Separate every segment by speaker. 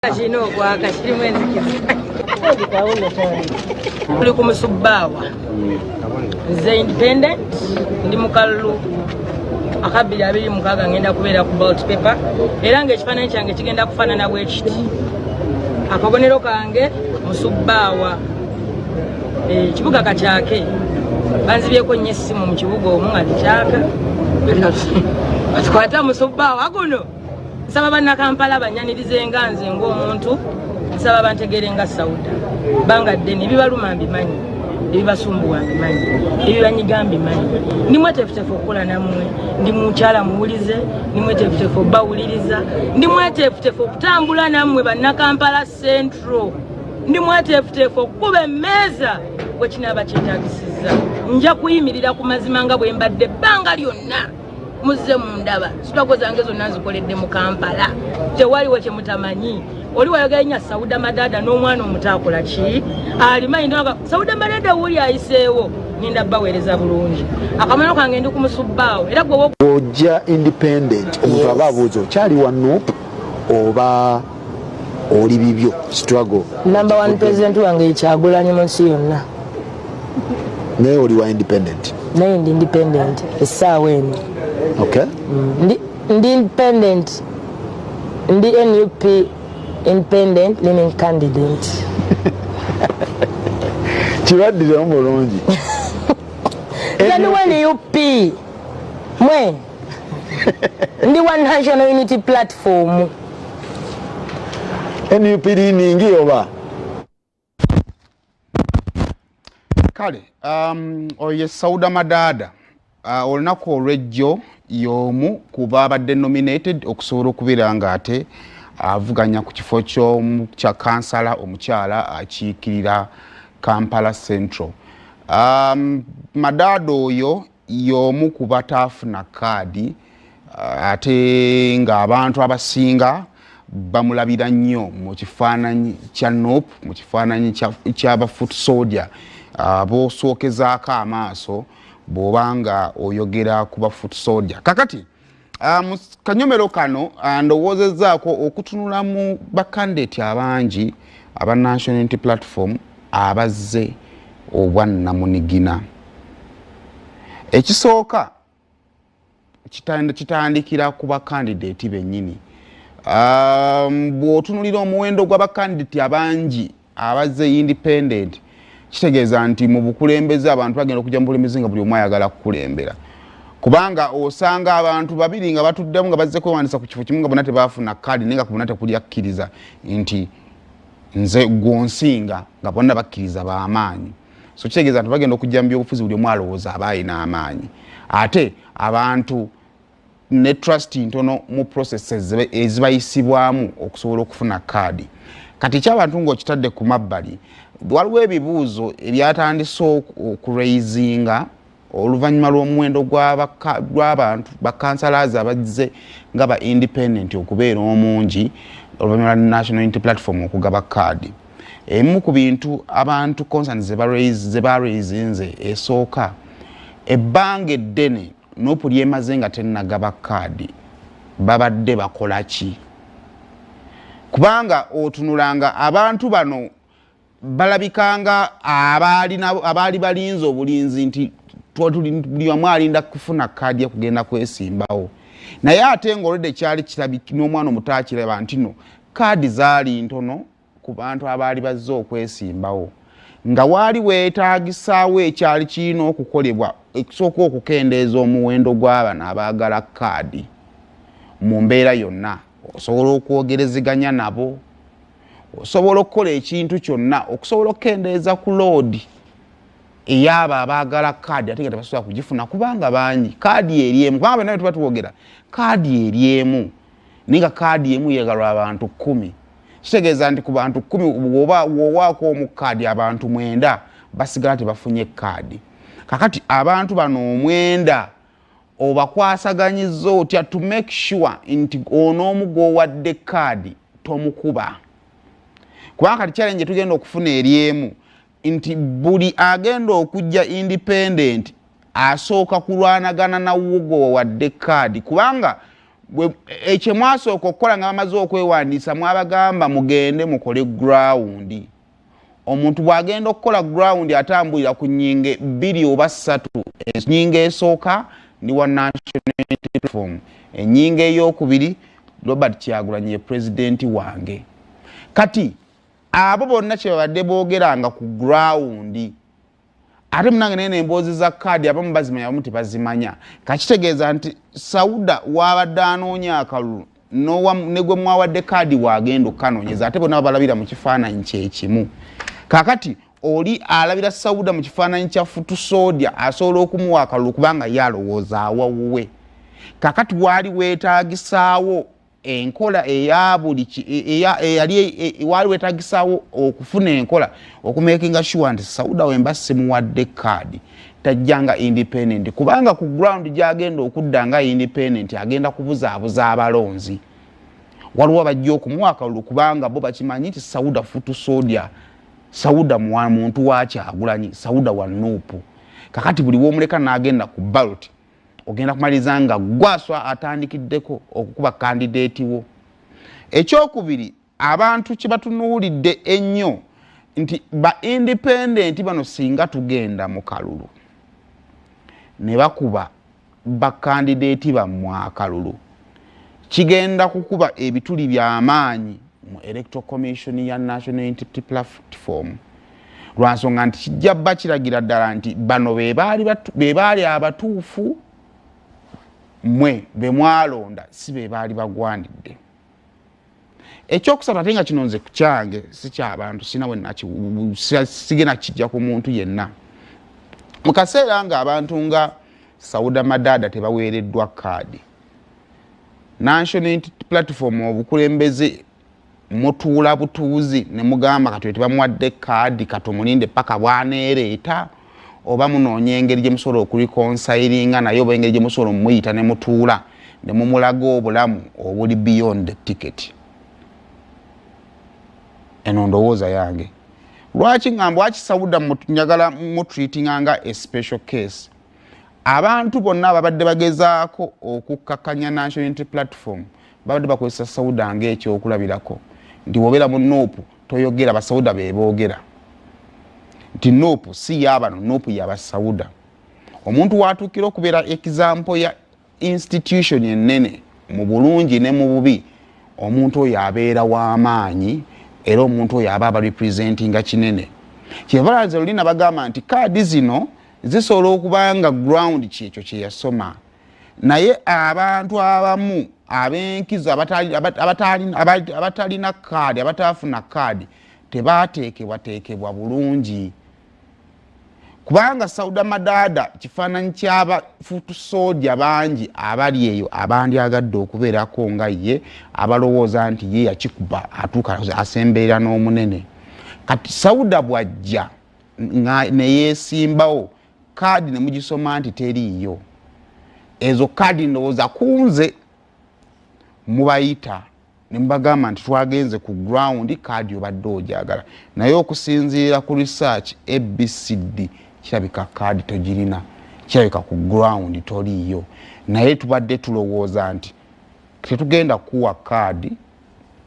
Speaker 1: Kino kwa kashiri mwezi kuli kumusubbawa nze independent ndi mukalulu akabiri abiri mukaga ngenda kubeera ku ballot paper era ng'ekifaananyi kyange kigenda kufaanana bwe kiti akabonero kange musubbawa ekibuga kakyake banzibyeko nnyo essimu mu kibuga omwo nga tekyaka batukwata musubbawa guno nsaba bannakampala bannyanirize nga nze ng'omuntu nsaba bantegere nga Sauda bangadde ebibaluma mbimanyi ebibasumbuwa mbimanyi ebibanyiga mbimanyi ndi mweteefuteefu okukola nammwe ndi mukyala muwulize ndi mweteefuteefu obbawuliriza ndi mweteefuteefu okutambula nammwe bannakampala central ndi mweteefuteefu okukuba emmeeza bwe kinaaba kyetaagisizza nja kuyimirira ku mazima nga bwe mbadde ebbanga lyonna muzze mundaba sitwago zange zonna nzikoledde mu Kampala tewaliwo kye mutamanyi oli wayogera nya Sauda Madada n'omwana omuto akola ki alimanyi ndoga Sauda Madada wuli ayiseewo ninda baweereza bulungi akamano kange ndi kumusubbaawo era gwe
Speaker 2: ojja independent omuntu aba abuuza okyali wa Nuupu oba oli bibyo sitwago
Speaker 1: number 1 president wange Kyagulanyi mu nsi yonna
Speaker 2: naye oli wa independent
Speaker 1: naye ndi independent essaawa eno.
Speaker 2: Okay.
Speaker 1: Ndi independent. Ndi NUP independent leaning candidate.
Speaker 2: Kibaddire omulungi.
Speaker 1: Ndi wa NUP. Mwe. Ndi wa National Unity Platform.
Speaker 2: NUP leaning oba.
Speaker 3: Kale, oye Sauda Madada. Olunaku olw'ejjo y'omu kuba abadde nominated okusobola okubeera ng'ate avuganya ku kifo kya kansala omukyala akiikirira Kampala Central. Madada oyo y'omu ku bataafuna kaadi ate ng'abantu abasinga bamulabira nnyo mu kifaananyi kya Nuupu, mu kifaananyi ky'aba foot soldier boosookezaako amaaso bw'obanga oyogera ku ba foot soldier. Kakati mu kanyomero kano ndowoozezaako okutunula mu bakandidate abangi aba National Unity Platform abazze obwannamunigina. Ekisooka kitandikira ku bakandidate bennyini. Bw'otunulira omuwendo gw'abakandidate abangi abazze independent kitegeeza nti mu bukulembeze abantu bagenda okujja mu bukulembeze nga buli omu ayagala kukulembera. Kubanga osanga abantu babiri nga batuddemu nga bazze kwewandiisa ku kifo kimu nga bonna tebaafuna kaadi naye nga ku bonna tekuli akkiriza nti nze gw'onsinga nga bonna bakkiriza b'amaanyi. So kitegeeza nti bagenda okujja mu byobufuzi buli omu alowooza aba alina amaanyi. Ate abantu ne trust ntono mu processes ezibayisibwamu okusobola okufuna kaadi. Kati ky'abantu ng'okitadde ku mabbali waliwo ebibuuzo ebyatandise okuraizinga oluvannyuma lw'omuwendo gw'abantu bakansalaazi abazze nga ba independent okubeera omungi oluvannyuma lwa National Unity Platform okugaba kaadi. Emu ku bintu abantu concerns ze baraizinze esooka ebbanga eddene Nuupu lyemaze nga tennagaba kaadi babadde bakola ki? Kubanga otunulanga abantu bano balabikanga abaali balinze obulinzi nti buli wamu alinda kufuna kaadi kugenda kwesimbawo. Naye ate ng'olwedde kyali kirabika n'omwana omuto akiraba nti no kaadi zaali ntono ku bantu abaali bazze okwesimbawo. Nga waali weetaagisaawo ekyali kirina okukolebwa ekusooka okukendeeza omuwendo gw'abano abaagala kaadi mu mbeera yonna. Osobola okwogerezeganya nabo, osobola okukola ekintu kyonna okusobola okukendeeza ku loodi ey'abo abaagala kaadi ate nga tebasobola kugifuna kubanga bangi. Kaadi eri emu kubanga bonna tuba tuwogera kaadi eri emu naye nga kaadi emu yeegalwa abantu 10. Kitegeeza nti ku bantu 10 bw'owaako omu kaadi abantu 9 basigala tebafunye kaadi. Kakati abantu bano 9 obakwasaganyiza otya to make sure nti onoomu gw'owadde kaadi tomukuba. Kubanga kati challenge tugenda okufuna eri emu nti buli agenda okujja independent asooka kulwanagana na wugo wadde kaadi kubanga ekye mwasooka okukola nga bamaze okwewandiisa mwabagamba mugende mukole ground. Omuntu bw'agenda okukola ground atambulira ku nnyinge 2 oba 3. Ennyinga esooka ni wa National Unity Platform, ennyinga ey'okubiri Robert Kyagulanyi ye pulezidenti wange. Kati abo bonna kye babadde boogeranga ku ground ate munange naye emboozi za kaadi abamu bazimanya abamu tebazimanya. Kakitegeeza nti Sauda wabadde anoonya akalulu ne gwe mwawadde kaadi wagenda okanoonyeza ate bonna babalabira mu kifaananyi kyekimu. Kakati oli alabira Sauda mu kifaananyi kya Futusodya asobola okumuwa akalulu kubanga yalowooza awawuwe. Kakati wali weetaagisaawo enkola eyabuli wali weetagisaawo okufuna enkola okumakinga sure nti Sauda wemba simuwadde kaadi tajjanga independent kubanga ku ground gyagenda okudda nga independent agenda kubuzaabuza abalonzi. Waliwo bajja okumuwa akalulu kubanga bo bakimanyi nti Sauda Futusodya, Sauda muntu wa Kyagulanyi, Sauda wa Nuupu. Kakati buli w'omuleka n'agenda ku ballot ogenda kumaliza nga gwaswa atandikiddeko okukuba kandidate wo. Ekyokubiri abantu kye batunuulidde ennyo nti ba independent bano singa tugenda mu kalulu ne bakuba ba kandidate bammwe akalulu kigenda kukuba ebituli by'amaanyi mu Electoral Commission ya National Unity Platform. Lwansonga nti kijja bba kiragira ddala nti bano be baali abatuufu mwe be mwalonda si be baali bagwanidde. Ekyokusatu ate nga kino nze ku kyange si ky'abantu sigenda kijja ku muntu yenna. Mu kaseera nga abantu nga Sauda Madada tebaweereddwa kaadi, National Unity Platform obukulembeze mutuula butuuzi ne mugamba kati tebamuwadde kaadi katumulinde paka bwaneereeta oba munoonya engeri gye musobola okulikonsayiringa naye oba engeri gye musobola omuyita ne mutuula ne mumulaga obulamu obuli beyond the ticket. Eno ndowooza yange. Lwaki ngamba waki Sauda njagala mutreatinga nga a special case? Abantu bonna ababadde bagezaako okukkakanya National Unity Platform babadde bakozesa Sauda ng'ekyokulabirako nti wobeera mu Nuupu toyogera basauda be boogera nti Nuupu si yabano, Nuupu yaba Sauda. Omuntu watuukira okubeera example ya institution ennene mu bulungi ne mu bubi, omuntu oyo abeera w'amaanyi era omuntu oyo aba representinga kinene. Kyebalaze olina bagamba nti kaadi zino zisobola okubanga ground kyekyo kye yasoma, naye abantu abamu abenkizo abatalina kaadi abatafuna kaadi tebateekebwa bulungi. Kubanga Sauda Madada kifaananyi ky'aba Futusodya bangi abali eyo abandyagadde okubeerako nga ye abalowooza nti ye yakikuba atuuka asembeera n'omunene. Kati Sauda bw'ajja ne yeesimbawo kaadi ne mugisoma nti teriiyo, ezo kaadi ndowooza kunze mubayita ne mbagamba nti twagenze ku ground kaadi obadde ogyagala, naye okusinziira ku research ABCD kirabika kaadi togirina, kirabika ku ground toriiyo. Naye tubadde tulowooza nti tetugenda kuwa kaadi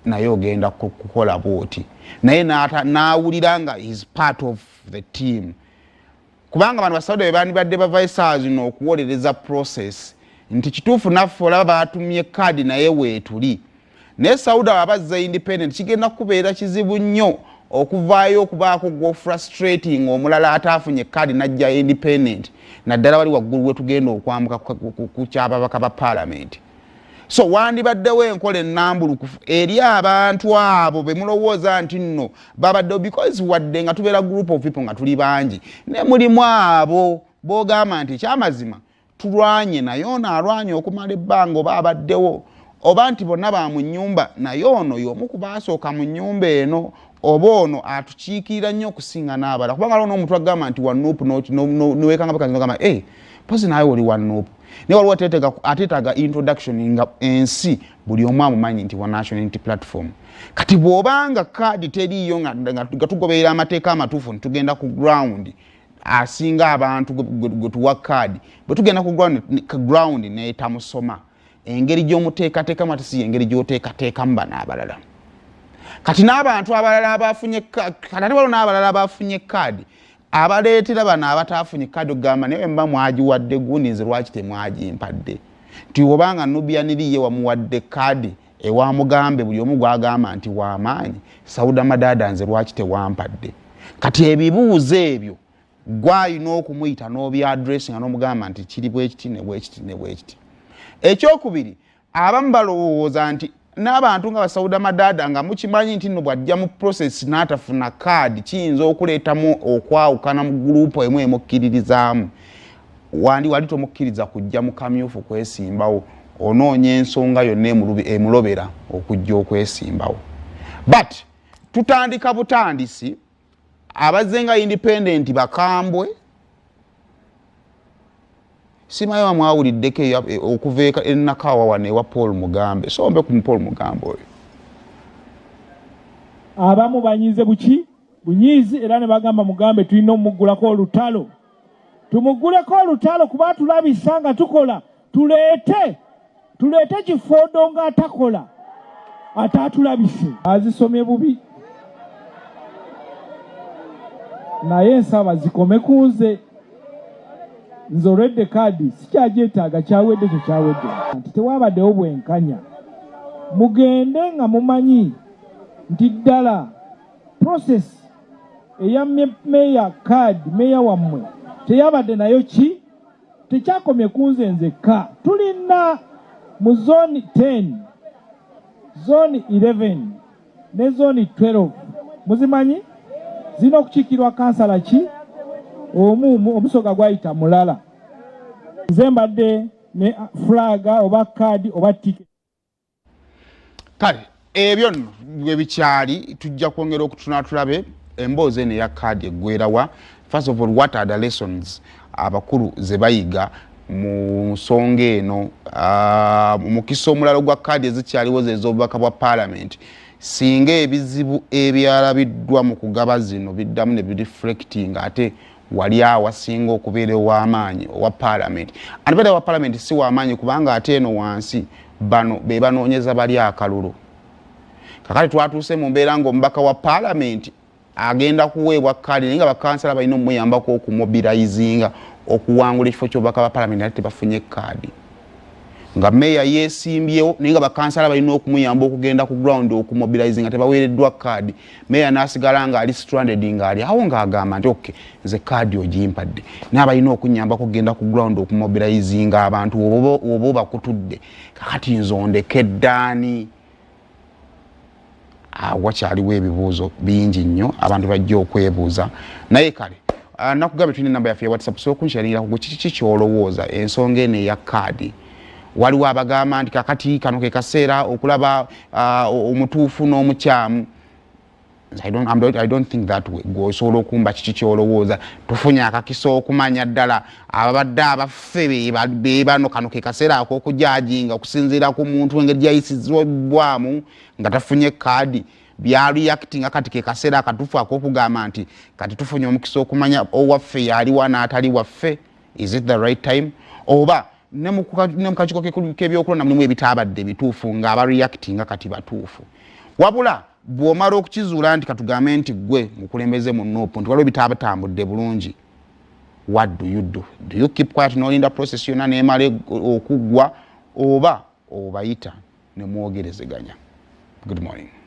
Speaker 3: naye ogenda kukola bwoti, naye n'awulira nga is part of the team. Kubanga bano basauda be bandibadde bavaisaazi n'okuwolereza process nti kituufu naffe olaba batumye kaadi naye weetuli. Naye Sauda wabazza independent kigenda kubeera kizibu nnyo okuvaayo okubaako gwo frustrating omulala ataafunye kaadi najja independent naddala wali waggulu we tugenda okwambuka ku kyababaka ba parliament. So wandibaddewo enkola ennambulukufu eri abantu abo be mulowooza nti nno babadde because wadde nga tubeera group of people nga tuli bangi ne mulimu abo bogamba nti ekyamazima tulwanye naye ono alwanye okumala ebbanga oba abaddewo oba nti bonna ba mu nnyumba naye ono y'omu ku baasooka mu nnyumba eno oba ono atukiikirira nnyo okusinga n'abala. Kubanga lwo n'omuntu agamba nti wa Nuupu niweekanga bakazi nogamba pozi naye oli wa Nuupu. Naye waliwo ateetaaga introduction nga ensi buli omu amumanyi nti wa National Unity Platform. Kati bw'obanga kaadi teriiyo nga tugoberera amateeka amatuufu nitugenda ku ground asinga abantu gwe tuwa kaadi, bwe tugenda ku ground neetamusoma engeri gy'omuteekateeka matisi engeri gy'oteekateeka mu bano abalala kati n'abantu abalala abafunye kati waliwo n'abalala abafunye kaadi abaleetera bano abataafunye kaadi okugamba naye mba mwagiwadde gundi nze lwaki temwagimpadde nti obanga Nubian-Lee wamuwadde kaadi ewa Mugambe buli omu gwagamba nti w'amaanyi Sauda Madada nze lwaki tewampadde kati ebibuuzo ebyo gwayina okumuyita n'obyadressing n'omugamba nti kiri bwekiti ne bwekiti ne bwekiti. Ekyokubiri abamu balowooza nti n'abantu nga Sauda Madada nga mukimanyi nti nno bw'ajja mu process n'atafuna kaadi kiyinza okuleetamu okwawukana mu gurupu emu emukkiririzaamu wali tomukkiriza kujja mu kamyufu kwesimbawo onoonya ensonga yonna emulobera okujja okwesimbawo. But tutandika butandisi abazze nga independent bakambwe simayo bamwawuliddeko okuva ennakawa wano ewa Paul Mugambe sombe ku Paul Mugambe oyo
Speaker 4: abamu banyize bunyizi era ne bagamba Mugambe tulina omugulako olutalo tumuguleko olutalo kuba tulabisa nga tukola tuleete Kifodo nga atakola atatulabise azisomye bubi naye nsaba zikome kunze nzoredde kaadi sikyagyetaaga kyawedde kyekyawedde nti tewabaddewo bwenkanya mugende nga mumanyi nti ddala process eya meya kaadi meya wammwe teyabadde nayo tekyakomye kunze nzekka tulina mu zone 10 zone 11 ne zone 12 muzimanyi zina okukiikirwa kansala omusoga gwayita mulala nze mbadde ne flaga oba kaadi oba ticket
Speaker 3: kale ebyo nno bwe bikyali tujja kwongera okutuna tulabe emboozi eno eya kaadi eggwerawa. First of all, what are the lessons abakulu ze bayiga mu nsonga eno mukisa omulalo gwa kaadi ezikyaliwo zez'obubaka bwa Parliament singa ebizibu ebyalabiddwa mu kugaba zino biddamu ne bireflecting ate wali awasinga okubeera ow'amaanyi owa Parliament anabeera wa Parliament si w'amaanyi kubanga ate eno wansi bano be banoonyeza bali akalulu kakati twatuuse mu mbeera ng'omubaka wa Parliament agenda kuweebwa kaadi naye nga bakansala balina omuyambako okumobilizinga okuwangula ekifo ky'obubaka bwa Parliament ate tebafunye kaadi nga meya yeesimbyewo naye nga bakansala balina okumuyamba okugenda ku ground okumobilizinga tebaweereddwa kaadi meya n'asigala ng'ali stranded ng'ali awo ng'agamba nti okay nze kaadi ogimpadde naye balina okunyambako okugenda ku ground okumobilizinga abantu oba bakutudde kakati nze ondekeddaani wakyaliwo ebibuuzo bingi nnyo abantu bajja okwebuuza naye kale nakugambe tulina enamba yaffe ya WhatsApp so okunshalingira kugwe kiki kyolowooza ensonga eno eya kaadi waliwo abagamba nti kakati kano ke kaseera okulaba omutuufu n'omukyamu. I don't think that way. Osobola okumba kiki kyolowooza tufunye akakiso okumanya ddala ababadde abaffe be bano kano ke kaseera ak'okujajinga okusinziira ku muntu engeri gyayisizibwamu nga tafunye kaadi bya reacting kati ke kaseera akatuufu ak'okugamba nti kati tufunye omukisa okumanya owaffe yali wana atali waffe. Is it the right time? Oba ne mukakiko k'ebyokulonda mulimu ebitaabadde bituufu ng'aba reacting kati batuufu wabula bw'omala okukizuula nti katugambe nti gwe mukulembeze mu Nuupu nti waliwo bitaabatambudde bulungi. What do you do? Do you keep quiet n'olinda process yonna n'emala okuggwa oba obayita ne mwogerezeganya? Good morning.